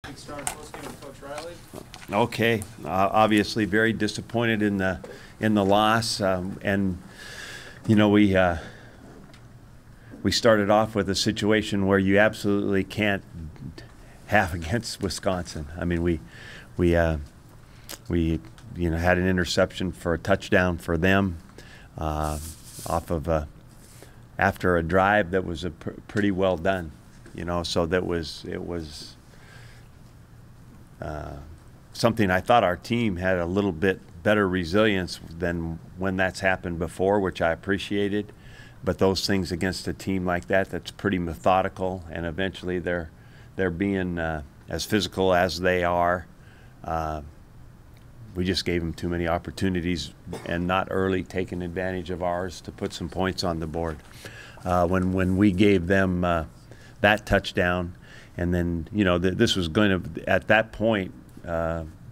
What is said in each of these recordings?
Big start postgame with Coach Riley. Okay, obviously very disappointed in the loss, and you know we started off with a situation where you absolutely can't have against Wisconsin. I mean we had an interception for a touchdown for them off of after a drive that was pretty well done, so it was something I thought our team had a little bit better resilience than when that's happened before, which I appreciated. But those things against a team like that's pretty methodical, and eventually they're being as physical as they are. We just gave them too many opportunities and not early taking advantage of ours to put some points on the board. When we gave them that touchdown, and then this was going to, at that point,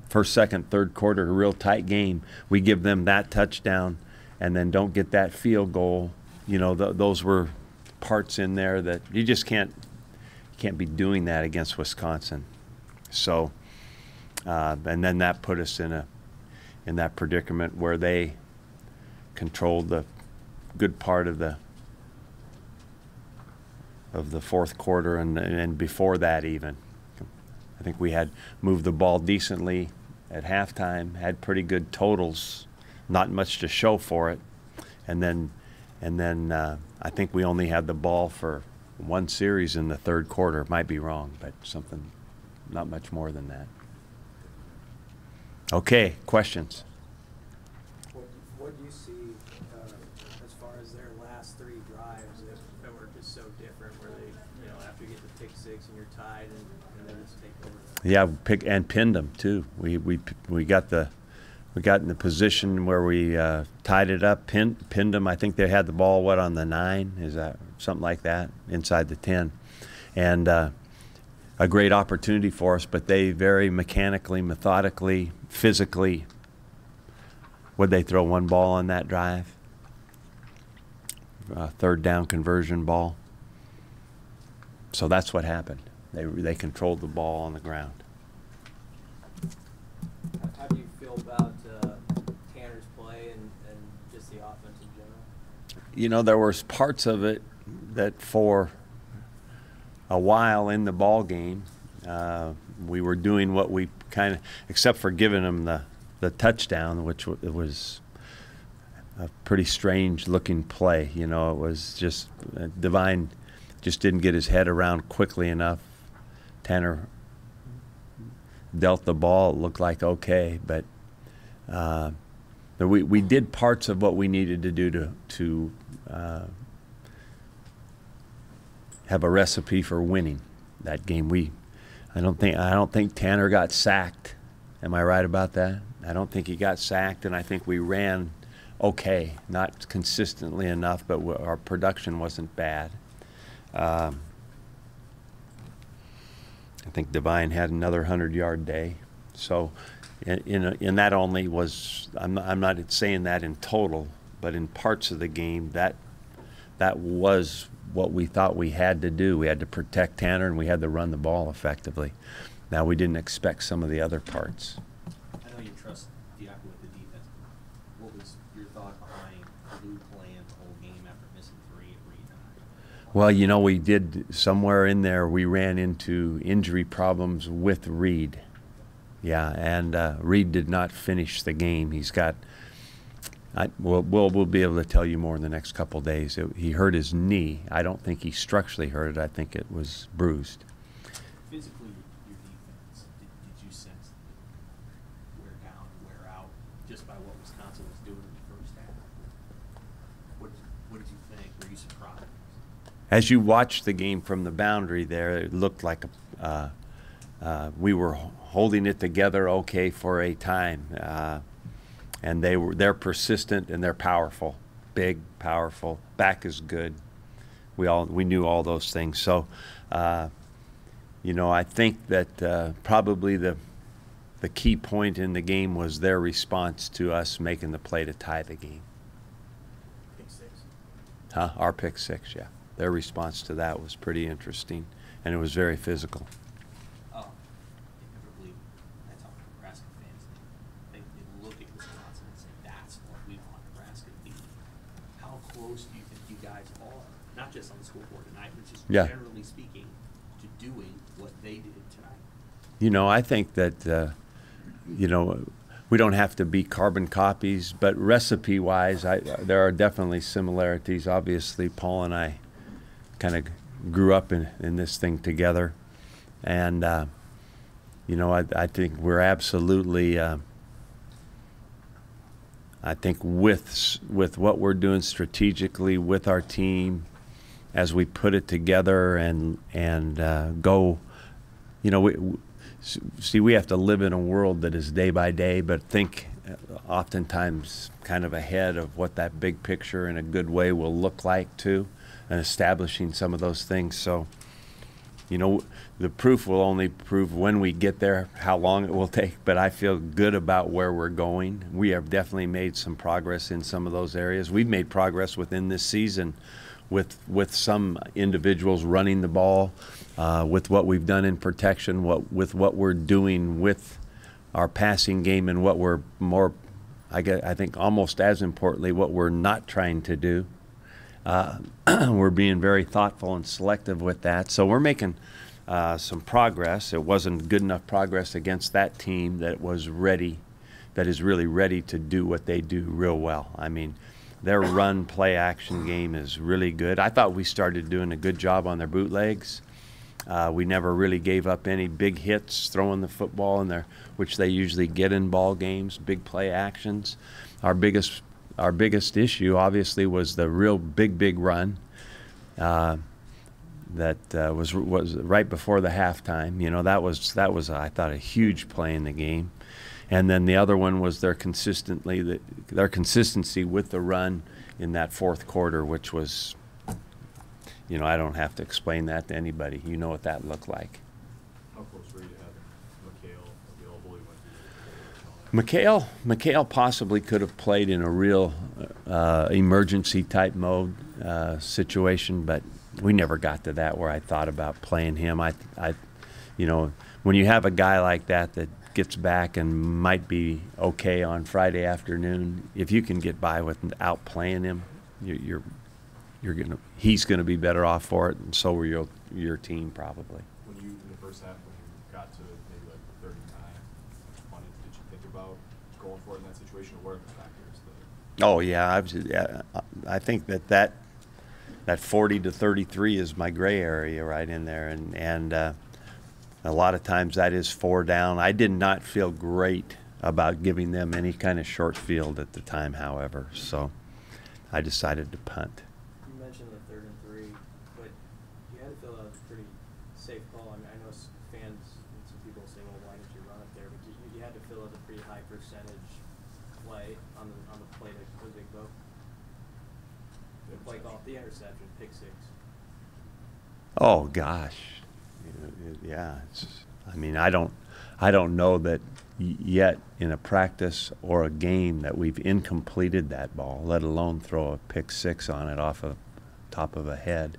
first, second, third quarter, a real tight game. We give them that touchdown, and then don't get that field goal. Those were parts in there that you just can't be doing that against Wisconsin. So, and then that put us in that predicament where they controlled the good part of the fourth quarter and before that even. I think we had moved the ball decently at halftime, had pretty good totals, not much to show for it, and then I think we only had the ball for one series in the third quarter. Might be wrong, but something, not much more than that. Okay, questions? What do you see as far as their last three drives that were just so different, where they, after you get the pick six and you're tied and then just take over? Yeah, pinned them too. We got in the position where we tied it up, pinned them. I think they had the ball on the 9, is that something like that, inside the 10, and a great opportunity for us. But they very mechanically, methodically, physically. Would they throw one ball on that drive? Third down conversion ball. So that's what happened. They controlled the ball on the ground. How do you feel about Tanner's play and just the offense in general? There was parts of it that for a while in the ball game, we were doing what we kind of, except for giving them the touchdown, which was a pretty strange looking play. It was just Divine just didn't get his head around quickly enough. Tanner dealt the ball. It looked like okay, but we did parts of what we needed to do to have a recipe for winning that game. I don't think Tanner got sacked. Am I right about that? I don't think he got sacked, and I think we ran okay, not consistently enough, but our production wasn't bad. I think Divine had another 100-yard day. So in that only was, I'm not saying that in total, but in parts of the game, that was what we thought we had to do. We had to protect Tanner, and we had to run the ball effectively. Now, we didn't expect some of the other parts. I know you trust Diaco with the defense. What was your thought behind Lou playing the whole game after missing 3 at Reed? Well, we did, somewhere in there, we ran into injury problems with Reed. Yeah, and Reed did not finish the game. He's got, we'll be able to tell you more in the next couple of days. He hurt his knee. I don't think he structurally hurt it. I think it was bruised. Physically, your defense, did you sense wear down, wear out, just by what Wisconsin was doing in the first half? What did you think? Were you surprised? As you watched the game from the boundary there, it looked like we were holding it together okay for a time. And they're persistent and they're powerful, big, powerful. Back is good. We knew all those things. So, I think that probably the key point in the game was their response to us making the play to tie the game. Pick 6. Our pick 6, yeah. Their response to that was pretty interesting, and it was very physical. just Yeah. generally speaking, to doing what they did tonight? You know, I think that, you know, we don't have to be carbon copies, but recipe-wise, there are definitely similarities. Obviously, Paul and I kind of grew up in this thing together. And, you know, I think we're absolutely, I think with what we're doing strategically with our team, as we put it together and go, you know, see, we have to live in a world that is day by day, but think oftentimes kind of ahead of what that big picture in a good way will look like too, and establishing some of those things. So, you know, the proof will only prove when we get there, how long it will take, but I feel good about where we're going. We have definitely made some progress in some of those areas. We've made progress within this season with some individuals running the ball, with what we've done in protection, with what we're doing with our passing game, and what we're more, I think almost as importantly, what we're not trying to do. We're being very thoughtful and selective with that. So we're making some progress. It wasn't good enough progress against that team that was ready, that is really ready to do what they do real well. I mean, their run play action game is really good. I thought we started doing a good job on their bootlegs. We never really gave up any big hits throwing the football in there, which they usually get in ball games, big play actions. Our biggest issue obviously was the real big run that was right before the halftime. You know, that was I thought a huge play in the game. And then the other one was their consistency with the run in that fourth quarter, which was, you know, I don't have to explain that to anybody. You know what that looked like. How close were you to having McHale available? McHale possibly could have played in a real emergency type mode situation, but we never got to that where I thought about playing him. You know, when you have a guy like that gets back and might be okay on Friday afternoon, if you can get by without playing him, he's gonna be better off for it, and so will your team probably. When you, in the first half, when you got to maybe like 39, did you think about going for it in that situation, or what are the factors that? Oh yeah, I think that 40 to 33 is my gray area right in there, and a lot of times that is 4 down. I did not feel great about giving them any kind of short field at the time, however, so I decided to punt. You mentioned the 3rd and 3, but you had to fill out a pretty safe call. I mean, I know fans and some people say, well, why didn't you run it there? But you had to fill out a pretty high percentage play on the play that was Big Bo. The play call, the interception, pick 6. Oh gosh, yeah. I mean, I don't know that yet in a practice or a game that we've incompleted that ball, let alone throw a pick 6 on it off of top of a head.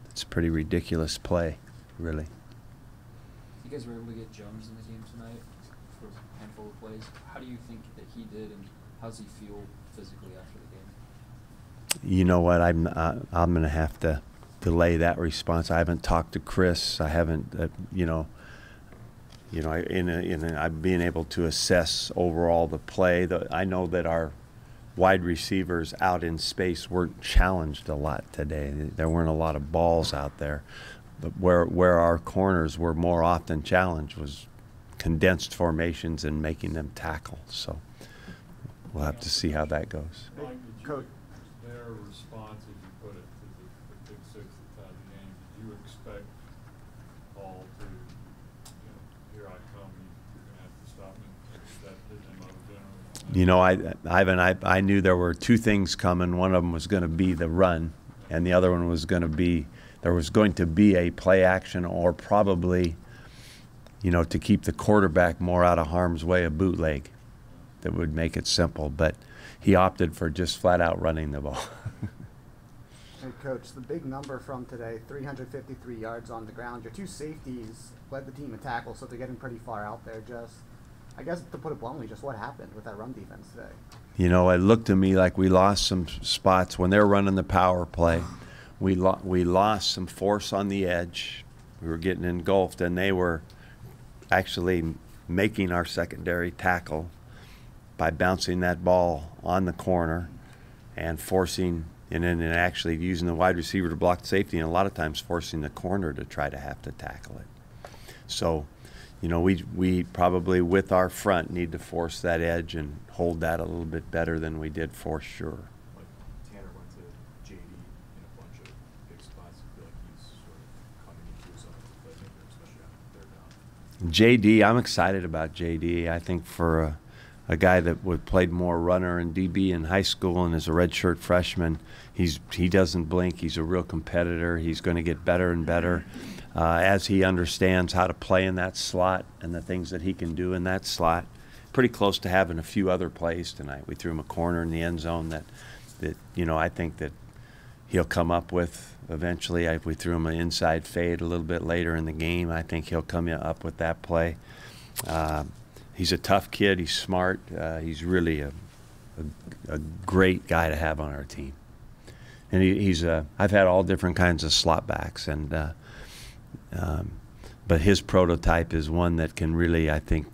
It's a pretty ridiculous play, really. You guys were able to get Jones in the game tonight for a handful of plays. How do you think that he did, and how does he feel physically after the game? You know what? I'm going to have to delay that response. I haven't talked to Chris. I haven't, I've been able to assess overall the play. I know that our wide receivers out in space weren't challenged a lot today. There weren't a lot of balls out there. But where our corners were more often challenged was condensed formations and making them tackle. So we'll have to see how that goes. Mike, did Coach. their response, as you put it, to the pick 6 at the time of the game, did you expect Paul to, here I come, you're going to have to stop me? Is that his MO generally? You know, I knew there were 2 things coming. One of them was going to be the run, and the other one was going to be, there was going to be a play action, or probably, you know, to keep the quarterback more out of harm's way, a bootleg that would make it simple. But he opted for just flat out running the ball. Hey, Coach, the big number from today, 353 yards on the ground. Your 2 safeties led the team in tackles, so they're getting pretty far out there. Just, I guess, to put it bluntly, just what happened with that run defense today? You know, it looked to me like we lost some spots when they're running the power play. we lost some force on the edge. We were getting engulfed, and they were actually making our secondary tackle by bouncing that ball on the corner and forcing, and then actually using the wide receiver to block the safety, and a lot of times forcing the corner to try to have to tackle it. So, you know, we probably with our front need to force that edge and hold that a little bit better than we did for sure. Like Tanner went to JD in a bunch of big spots. I feel like he's sort of coming into his own as a playmaker, especially after third down. JD, I'm excited about JD. I think for a guy that played more runner and DB in high school and is a redshirt freshman, he doesn't blink. He's a real competitor. He's going to get better and better as he understands how to play in that slot and the things that he can do in that slot. Pretty close to having a few other plays tonight. We threw him a corner in the end zone that you know, I think that he'll come up with eventually. We threw him an inside fade a little bit later in the game. I think he'll come up with that play. He's a tough kid. He's smart. He's really a great guy to have on our team. And I've had all different kinds of slot backs, and but his prototype is one that can really, I think,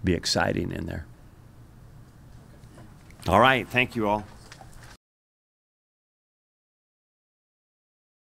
be exciting in there. All right. Thank you all.